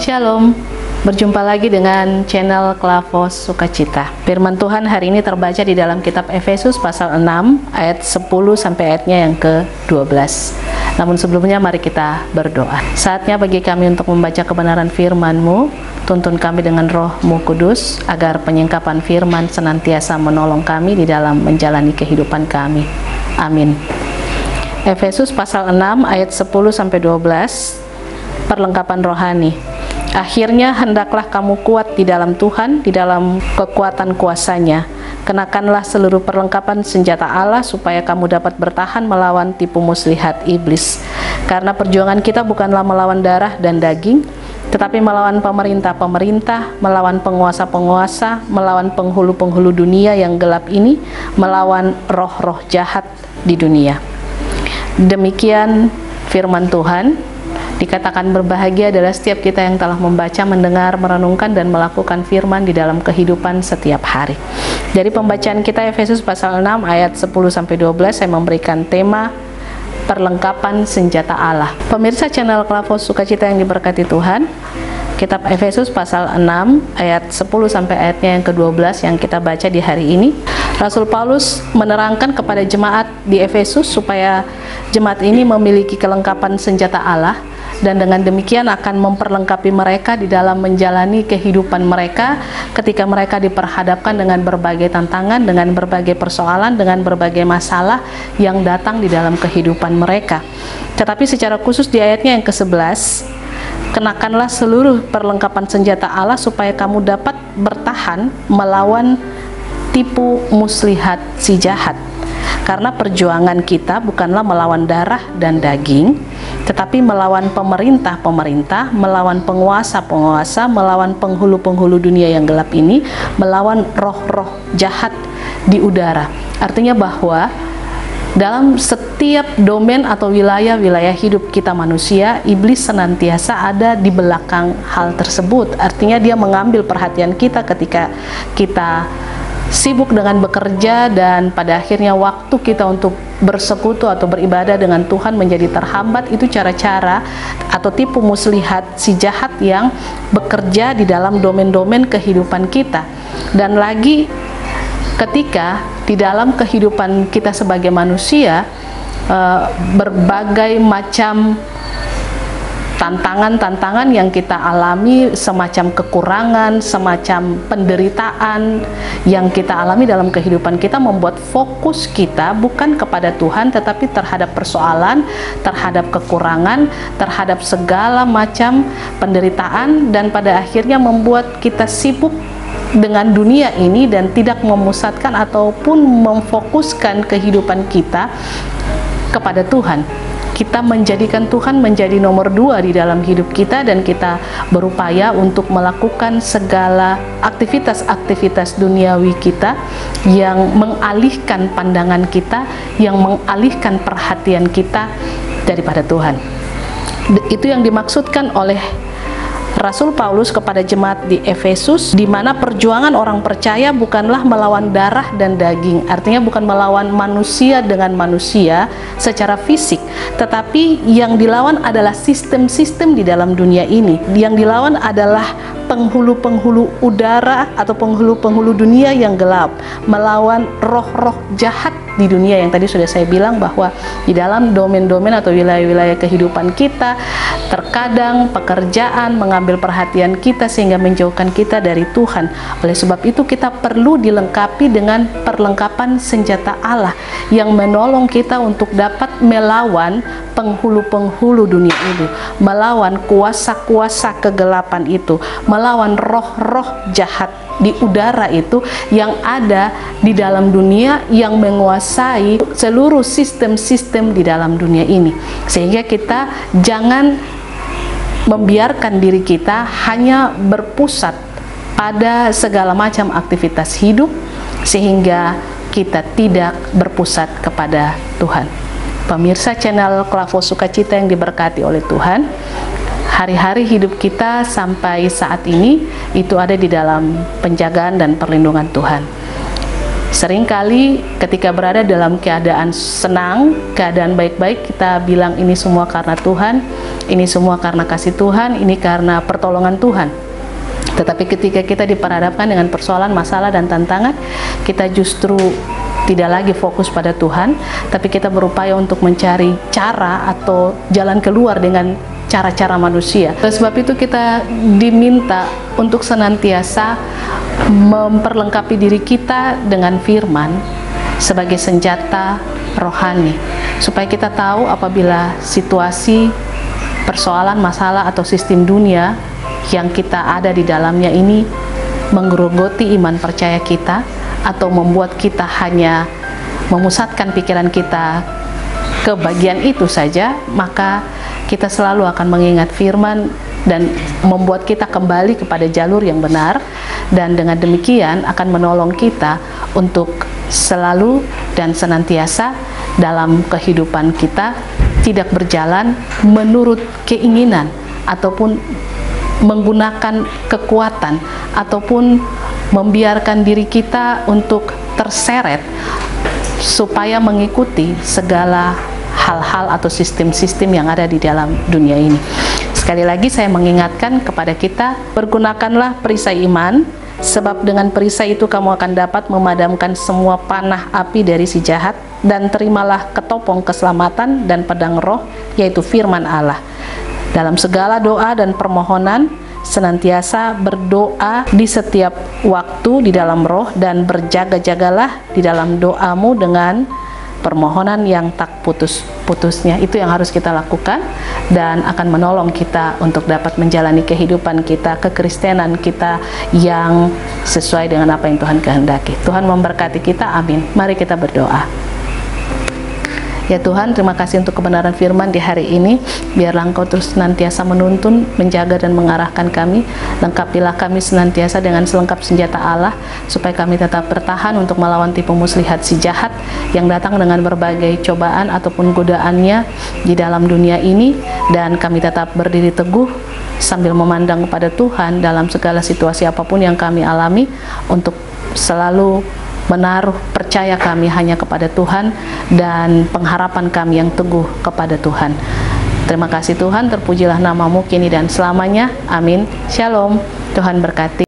Shalom, berjumpa lagi dengan channel Klavos Sukacita. Firman Tuhan hari ini terbaca di dalam kitab Efesus pasal 6 ayat 10 sampai ayatnya yang ke-12. Namun sebelumnya mari kita berdoa. Saatnya bagi kami untuk membaca kebenaran firman-Mu. Tuntun kami dengan Roh-Mu Kudus agar penyingkapan firman senantiasa menolong kami di dalam menjalani kehidupan kami. Amin. Efesus pasal 6 ayat 10 sampai 12. Perlengkapan rohani. Akhirnya hendaklah kamu kuat di dalam Tuhan, di dalam kekuatan kuasa-Nya. Kenakanlah seluruh perlengkapan senjata Allah supaya kamu dapat bertahan melawan tipu muslihat iblis. Karena perjuangan kita bukanlah melawan darah dan daging, tetapi melawan pemerintah-pemerintah, melawan penguasa-penguasa, melawan penghulu-penghulu dunia yang gelap ini, melawan roh-roh jahat di dunia. Demikian firman Tuhan. Dikatakan berbahagia adalah setiap kita yang telah membaca, mendengar, merenungkan, dan melakukan firman di dalam kehidupan setiap hari. Dari pembacaan kita Efesus pasal 6 ayat 10-12, saya memberikan tema perlengkapan senjata Allah. Pemirsa channel Klavos Sukacita yang diberkati Tuhan, kitab Efesus pasal 6 ayat 10 sampai ayatnya yang ke-12 yang kita baca di hari ini. Rasul Paulus menerangkan kepada jemaat di Efesus supaya jemaat ini memiliki kelengkapan senjata Allah, dan dengan demikian akan memperlengkapi mereka di dalam menjalani kehidupan mereka ketika mereka diperhadapkan dengan berbagai tantangan, dengan berbagai persoalan, dengan berbagai masalah yang datang di dalam kehidupan mereka. Tetapi secara khusus di ayatnya yang ke-11, kenakanlah seluruh perlengkapan senjata Allah supaya kamu dapat bertahan melawan tipu muslihat si jahat. Karena perjuangan kita bukanlah melawan darah dan daging, tetapi melawan pemerintah-pemerintah, melawan penguasa-penguasa, melawan penghulu-penghulu dunia yang gelap ini, melawan roh-roh jahat di udara. Artinya bahwa dalam setiap domain atau wilayah-wilayah hidup kita manusia, iblis senantiasa ada di belakang hal tersebut. Artinya dia mengambil perhatian kita ketika kita sibuk dengan bekerja, dan pada akhirnya waktu kita untuk bersekutu atau beribadah dengan Tuhan menjadi terhambat. Itu cara-cara atau tipu muslihat si jahat yang bekerja di dalam domain-domain kehidupan kita. Dan lagi ketika di dalam kehidupan kita sebagai manusia, berbagai macam tantangan-tantangan yang kita alami, semacam kekurangan, semacam penderitaan yang kita alami dalam kehidupan kita, membuat fokus kita bukan kepada Tuhan, tetapi terhadap persoalan, terhadap kekurangan, terhadap segala macam penderitaan, dan pada akhirnya membuat kita sibuk dengan dunia ini dan tidak memusatkan ataupun memfokuskan kehidupan kita kepada Tuhan. Kita menjadikan Tuhan menjadi nomor 2 di dalam hidup kita, dan kita berupaya untuk melakukan segala aktivitas-aktivitas duniawi kita yang mengalihkan pandangan kita, yang mengalihkan perhatian kita daripada Tuhan. Itu yang dimaksudkan oleh Rasul Paulus kepada jemaat di Efesus, di mana perjuangan orang percaya bukanlah melawan darah dan daging. Artinya bukan melawan manusia dengan manusia secara fisik, tetapi yang dilawan adalah sistem-sistem di dalam dunia ini. Yang dilawan adalah penghulu-penghulu udara atau penghulu-penghulu dunia yang gelap, melawan roh-roh jahat di dunia yang tadi sudah saya bilang bahwa di dalam domain-domain atau wilayah-wilayah kehidupan kita, terkadang pekerjaan mengambil perhatian kita sehingga menjauhkan kita dari Tuhan. Oleh sebab itu kita perlu dilengkapi dengan perlengkapan senjata Allah yang menolong kita untuk dapat melawan penghulu-penghulu dunia itu, melawan kuasa-kuasa kegelapan itu, melawan roh-roh jahat di udara itu yang ada di dalam dunia, yang menguasai seluruh sistem-sistem di dalam dunia ini. Sehingga kita jangan membiarkan diri kita hanya berpusat pada segala macam aktivitas hidup sehingga kita tidak berpusat kepada Tuhan. Pemirsa channel Klavos Sukacita yang diberkati oleh Tuhan, hari-hari hidup kita sampai saat ini itu ada di dalam penjagaan dan perlindungan Tuhan. Seringkali ketika berada dalam keadaan senang, keadaan baik-baik, kita bilang ini semua karena Tuhan, ini semua karena kasih Tuhan, ini karena pertolongan Tuhan. Tetapi ketika kita diperhadapkan dengan persoalan, masalah, dan tantangan, kita justru tidak lagi fokus pada Tuhan, tapi kita berupaya untuk mencari cara atau jalan keluar dengan cara-cara manusia. Oleh sebab itu kita diminta untuk senantiasa memperlengkapi diri kita dengan firman sebagai senjata rohani, supaya kita tahu apabila situasi, persoalan, masalah, atau sistem dunia yang kita ada di dalamnya ini menggerogoti iman percaya kita, atau membuat kita hanya memusatkan pikiran kita ke bagian itu saja, maka kita selalu akan mengingat firman dan membuat kita kembali kepada jalur yang benar, dan dengan demikian akan menolong kita untuk selalu dan senantiasa dalam kehidupan kita tidak berjalan menurut keinginan ataupun menggunakan kekuatan ataupun membiarkan diri kita untuk terseret supaya mengikuti segala hal-hal atau sistem-sistem yang ada di dalam dunia ini. Sekali lagi saya mengingatkan kepada kita, pergunakanlah perisai iman, sebab dengan perisai itu kamu akan dapat memadamkan semua panah api dari si jahat, dan terimalah ketopong keselamatan dan pedang roh, yaitu firman Allah. Dalam segala doa dan permohonan, senantiasa berdoa di setiap waktu di dalam roh, dan berjaga-jagalah di dalam doamu dengan permohonan yang tak putus-putusnya. Itu yang harus kita lakukan, dan akan menolong kita untuk dapat menjalani kehidupan kita, kekristenan kita yang sesuai dengan apa yang Tuhan kehendaki. Tuhan memberkati kita, amin. Mari kita berdoa. Ya Tuhan, terima kasih untuk kebenaran firman di hari ini. Biarlah Engkau terus senantiasa menuntun, menjaga, dan mengarahkan kami. Lengkapilah kami senantiasa dengan selengkap senjata Allah, supaya kami tetap bertahan untuk melawan tipu muslihat si jahat yang datang dengan berbagai cobaan ataupun godaannya di dalam dunia ini, dan kami tetap berdiri teguh sambil memandang kepada Tuhan dalam segala situasi apapun yang kami alami, untuk selalu menaruh percaya kami hanya kepada Tuhan dan pengharapan kami yang teguh kepada Tuhan. Terima kasih Tuhan, terpujilah namamu kini dan selamanya. Amin. Shalom. Tuhan berkati.